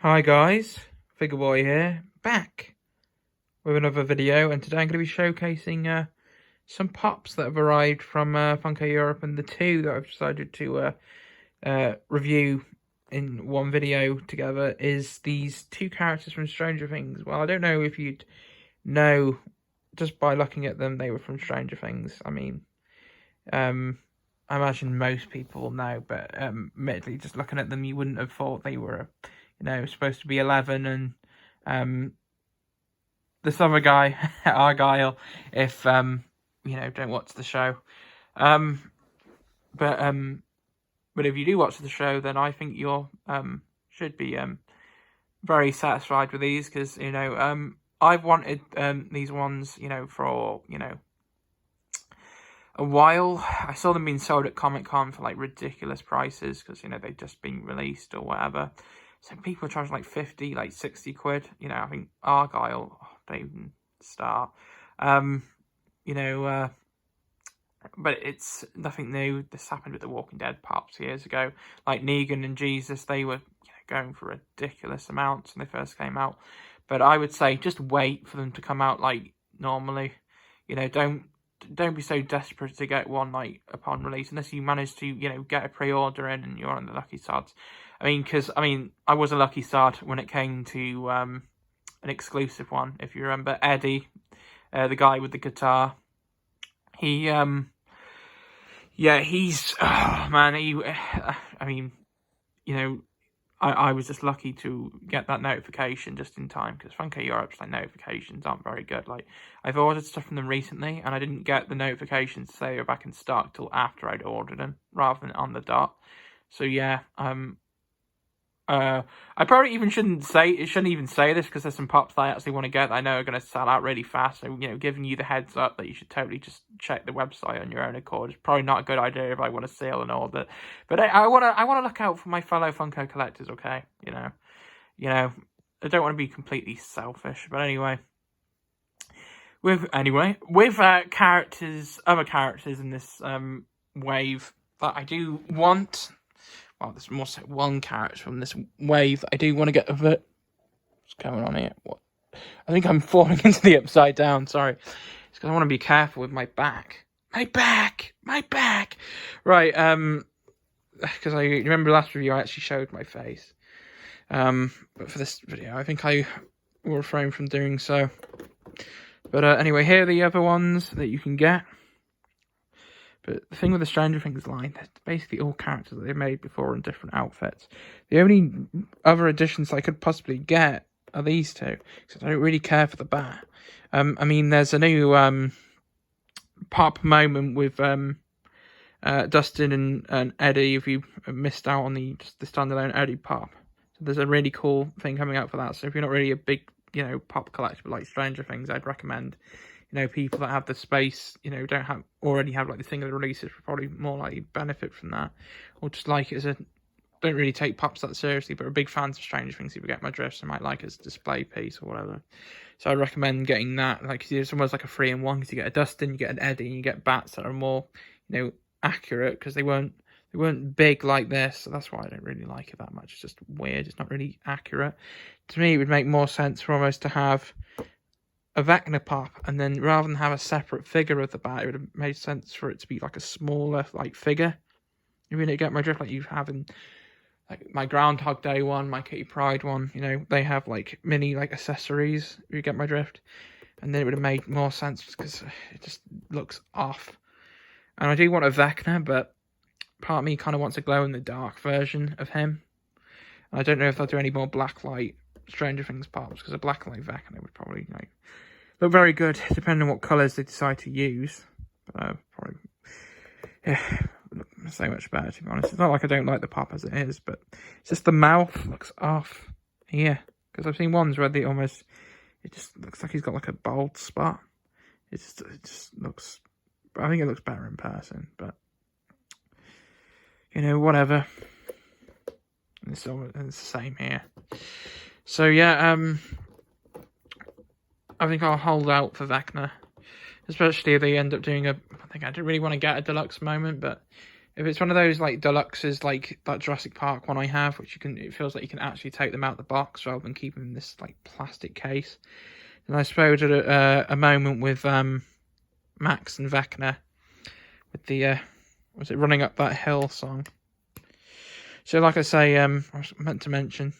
Hi guys, Figure-Boi here, back with another video, and today I'm going to be showcasing some pops that have arrived from Funko Europe, and the two that I've decided to review in one video together is these two characters from Stranger Things. Well, I don't know if you'd know just by looking at them they were from Stranger Things. I mean, I imagine most people will know, but admittedly, just looking at them, you wouldn't have thought they were supposed to be 11, and this other guy, Argyle, if don't watch the show. But if you do watch the show, then I think you'll should be very satisfied with these, because I've wanted these ones for a while. I saw them being sold at Comic-Con for like ridiculous prices, because they'd just been released or whatever. So people are charging like 50, like 60 quid. I think Argyle, don't even start. But it's nothing new. This happened with the Walking Dead pops years ago. Like Negan and Jesus, they were going for ridiculous amounts when they first came out. But I would say just wait for them to come out like normally. Don't be so desperate to get one like upon release, unless you manage to get a pre-order in and you're on the lucky sods. Because I was a lucky sod when it came to an exclusive one. If you remember Eddie, the guy with the guitar, he's I was just lucky to get that notification just in time, because Funko Europe's like notifications aren't very good. Like, I've ordered stuff from them recently, and I didn't get the notifications to say they were back in stock till after I'd ordered them, rather than on the dot. So yeah, I probably shouldn't even say this, because there's some pops that I actually want to get that I know are going to sell out really fast. So giving you the heads up that you should totally just check the website on your own accord is probably not a good idea if I want to seal and order. But I want to look out for my fellow Funko collectors. Okay, I don't want to be completely selfish. But anyway, with other characters in this wave that I do want. Well, there's more so one character from this wave that I do want to get of it. What's going on here? What? I think I'm falling into the upside down. Sorry. It's because I want to be careful with my back. My back! Right, because I remember last review I actually showed my face. But for this video, I think I will refrain from doing so. But anyway, here are the other ones that you can get. But the thing with the Stranger Things line, they're basically all characters that they've made before in different outfits. The only other additions I could possibly get are these two, because I don't really care for the bat. There's a new pop moment with Dustin and Eddie, if you missed out on the standalone Eddie pop. So there's a really cool thing coming out for that. So if you're not really a big, pop collector like Stranger Things, I'd recommend people that have the space, don't already have like the single releases, will probably more likely benefit from that, or just like it as don't really take pops that seriously, but are big fans of Stranger Things. If you get my drift, so might like it as a display piece or whatever. So I recommend getting that. Like, it's almost like a 3-in-1, because you get a Dustin, you get an Eddie, and you get bats that are more, accurate, because they weren't big like this. So that's why I don't really like it that much. It's just weird. It's not really accurate. To me, it would make more sense for almost to have a Vecna pop, and then rather than have a separate figure of the bat, it would have made sense for it to be like a smaller like figure. You really get my drift, like you have in like my Groundhog Day one, my Kitty Pryde one. They have like mini like accessories. You get my drift, and then it would have made more sense, because it just looks off. And I do want a Vecna, but part of me kind of wants a glow in the dark version of him. And I don't know if they'll do any more blacklight Stranger Things pops, because a blacklight Vecna would probably look very good, depending on what colours they decide to use. But probably, look so much better, to be honest. It's not like I don't like the pop as it is, but it's just the mouth looks off here, because I've seen ones where it just looks like he's got like a bald spot. It just looks, I think it looks better in person, but whatever. And it's the same here. So yeah, I think I'll hold out for Vecna, especially if they end up doing I think I don't really want to get a deluxe moment, but If it's one of those like deluxes, like that Jurassic Park one I have, which it feels like you can actually take them out the box rather than keep them in this like plastic case. And I suppose at a moment with Max and Vecna with the was it Running Up That Hill song. So like I say, I was meant to mention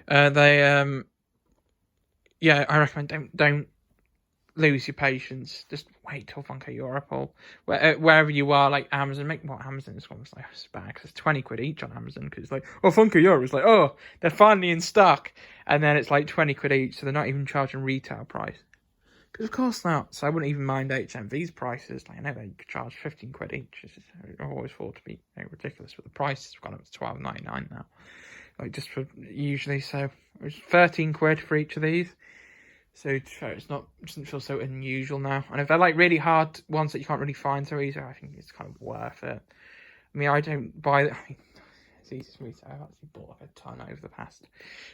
they yeah, I recommend don't lose your patience. Just wait till Funko Europe or wherever you are, like Amazon. Amazon is almost like it's bad because it's 20 quid each on Amazon because it's like, oh, Funko Europe is like, oh, they're finally in stock, and then it's like 20 quid each, so they're not even charging retail price. Because of course not. So I wouldn't even mind HMV's prices. Like I know they could charge 15 quid each. I always thought to be ridiculous, but the prices have gone up to £12.99 now. Like just for usually, so it was 13 quid for each of these. So it's not, it doesn't feel so unusual now. And if they're like really hard ones that you can't really find so easy, I think it's kind of worth it. I mean, I don't buy it. I mean, it's easy for me to say. I've actually bought like a ton over the past.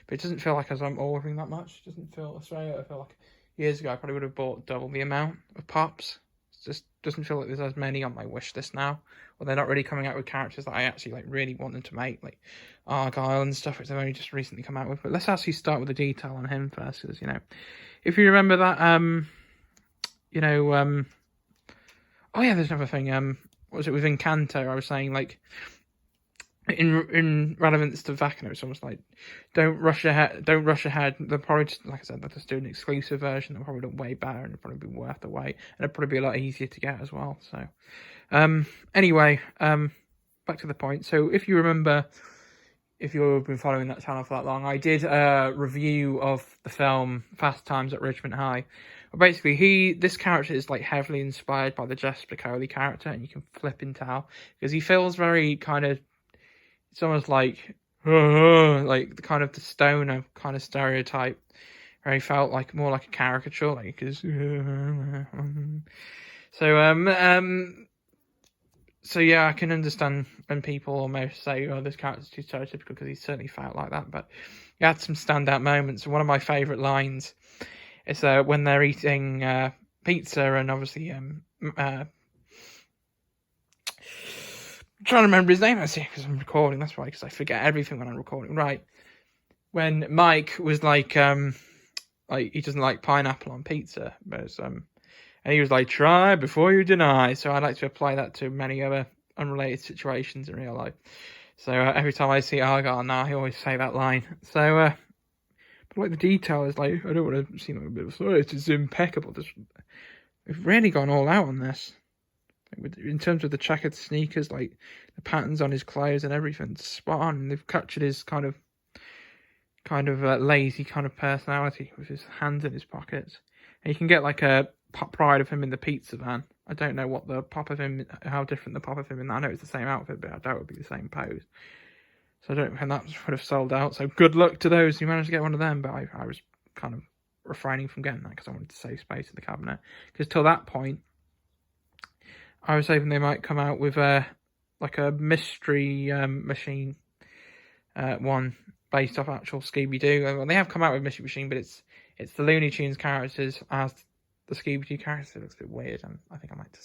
But it doesn't feel like as I'm ordering that much. It doesn't feel, I feel like years ago I probably would have bought double the amount of pops. It just doesn't feel like there's as many on my wish list now. Or they're not really coming out with characters that I actually like really want them to make. Like Argyle and stuff, which they've only just recently come out with. But let's actually start with the detail on him first. Because, you know, if you remember that, you know, oh yeah, there's another thing. What was it with Encanto? I was saying, like, in relevance to Vecna, it's almost like don't rush ahead. They'll probably just, like I said, they'll just do an exclusive version. They'll probably look way better and it'll probably be worth the wait, and it'll probably be a lot easier to get as well. So, anyway, back to the point. So, if you remember, if you've been following that channel for that long, I did a review of the film Fast Times at Ridgemont High. Well, basically, this character is like heavily inspired by the Jess Spicoli character, and you can flip and tell because he feels very kind of. It's almost like the kind of the stoner kind of stereotype, where he felt like more like a caricature, like because. So yeah, I can understand when people almost say, "Oh, this character's too stereotypical," because he certainly felt like that. But he had some standout moments. One of my favourite lines is when they're eating pizza, and obviously trying to remember his name, I see, because I'm recording. That's why, because I forget everything when I'm recording. Right, when Mike was like he doesn't like pineapple on pizza, but and he was like, "Try before you deny." So I like to apply that to many other unrelated situations in real life. So every time I see Argyle now, I always say that line. So, but like the detail is like, I don't want to seem like a bit of it's just impeccable. We've really gone all out on this. In terms of the checkered sneakers, like the patterns on his clothes and everything, spot on. And they've captured his kind of lazy kind of personality with his hands in his pockets. And you can get like a pop pride of him in the pizza van. I don't know what the pop of him, how different the pop of him in that. I know it's the same outfit, but I doubt it would be the same pose. So I don't think that would have sold out. So good luck to those who managed to get one of them. But I was kind of refraining from getting that because I wanted to save space in the cabinet. Because till that point, I was hoping they might come out with like a mystery machine one based off actual Scooby-Doo. Well, they have come out with Mystery Machine, but it's the Looney Tunes characters as the Scooby-Doo characters. It looks a bit weird, and I think I might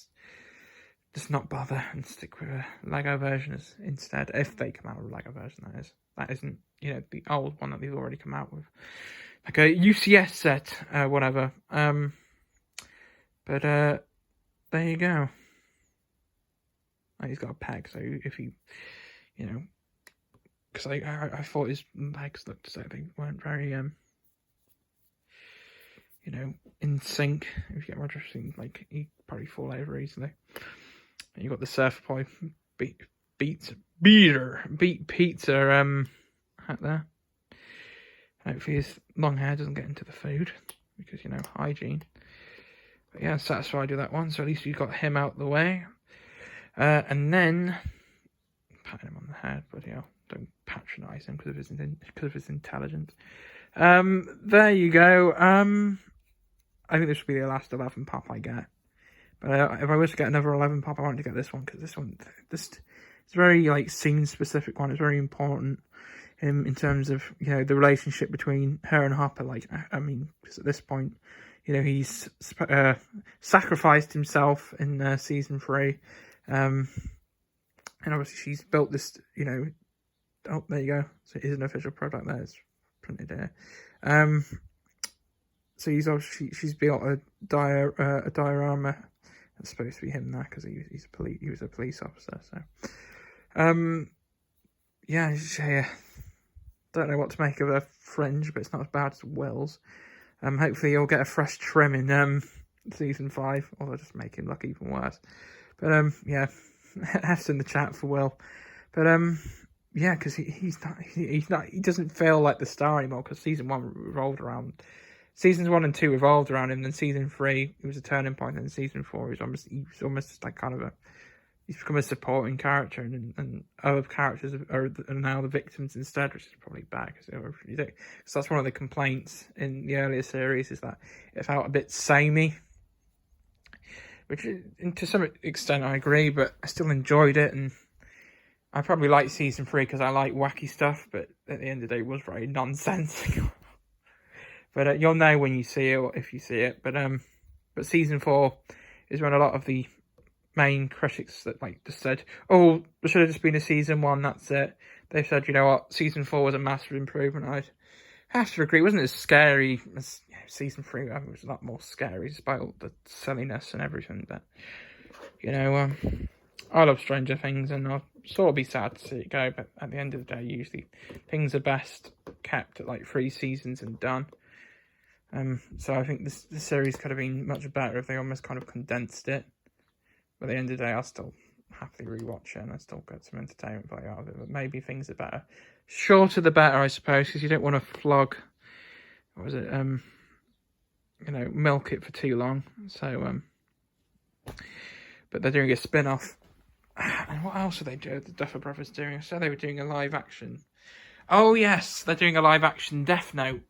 just not bother and stick with a Lego version instead. If they come out with a Lego version, that is. That isn't, you know, the old one that they've already come out with, like a UCS set, whatever. But there you go. He's got a peg, so if he, you know, because I thought his legs looked as though they weren't very, you know, in sync. If you get Roger, like he'd probably fall over easily. And you got the Surfer Boy beat pizza hat there. Hopefully his long hair doesn't get into the food because, you know, hygiene. But yeah, satisfied with that one. So at least you got him out the way. And then patting him on the head, but don't patronise him because of his intelligence. There you go. I think this will be the last 11 pop I get. But if I was to get another 11 pop, I want to get this one because this it's very like scene specific one. It's very important in terms of, you know, the relationship between her and Hopper. Like, I mean, because at this point, you know, he's sacrificed himself in season 3. And obviously she's built this, you know, oh, there you go. So it is an official product there. It's printed there. So she's built a diorama. That's supposed to be him there because he was a police officer. So, yeah, don't know what to make of her fringe, but it's not as bad as Will's. Hopefully you'll get a fresh trim in season 5, or they'll just make him look even worse. But yeah, F's in the chat for Will. But yeah, because he doesn't feel like the star anymore, because seasons 1 and 2 revolved around him. Then season 3, it was a turning point. And season 4, he was almost like kind of he's become a supporting character, and other characters are now the victims instead, which is probably bad, because that's one of the complaints in the earlier series, is that it felt a bit samey, which to some extent I agree, but I still enjoyed it, and I probably like season 3 because I like wacky stuff, but at the end of the day it was very nonsensical. But you'll know when you see it, or if you see it. But season 4 is when a lot of the main critics that just said, oh, there should have just been a season 1, that's it. They said, you know what, season 4 was a massive improvement. I'd have to agree. It wasn't as scary as season 3. It was a lot more scary despite all the silliness and everything. But, you know, I love Stranger Things, and I'll sort of be sad to see it go. But at the end of the day, usually things are best kept at 3 seasons and done. So I think this series could have been much better if they almost kind of condensed it. But at the end of the day, I'll still happily rewatch it, and I still get some entertainment value out of it. But maybe things are better. Shorter the better, I suppose, because you don't want to flog, what was it, you know, milk it for too long. So, but they're doing a spin-off. And what else are they doing? The Duffer Brothers doing? I said they were doing a live action. Oh, yes, they're doing a live action Death Note.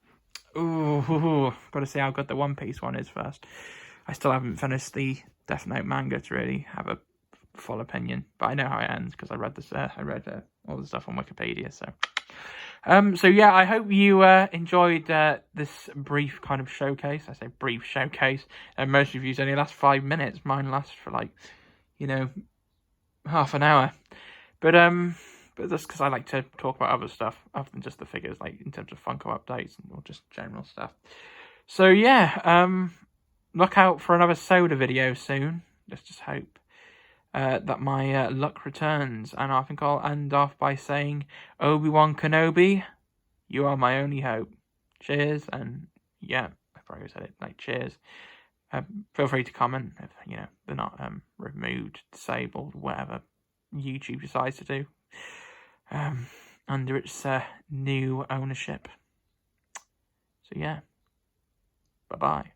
Ooh, got to see how good the One Piece one is first. I still haven't finished the Death Note manga to really have a full opinion, but I know how it ends because I read this. I read all the stuff on Wikipedia. So yeah, I hope you enjoyed this brief kind of showcase. I say brief showcase, and most reviews only last 5 minutes. Mine lasts for half an hour. But that's because I like to talk about other stuff other than just the figures, in terms of Funko updates or just general stuff. So yeah, look out for another soda video soon. Let's just hope that my luck returns. And I think I'll end off by saying, Obi-Wan Kenobi, you are my only hope. Cheers, and yeah, I probably said it, cheers. Feel free to comment if, they're not removed, disabled, whatever YouTube decides to do under its new ownership. So yeah, bye-bye.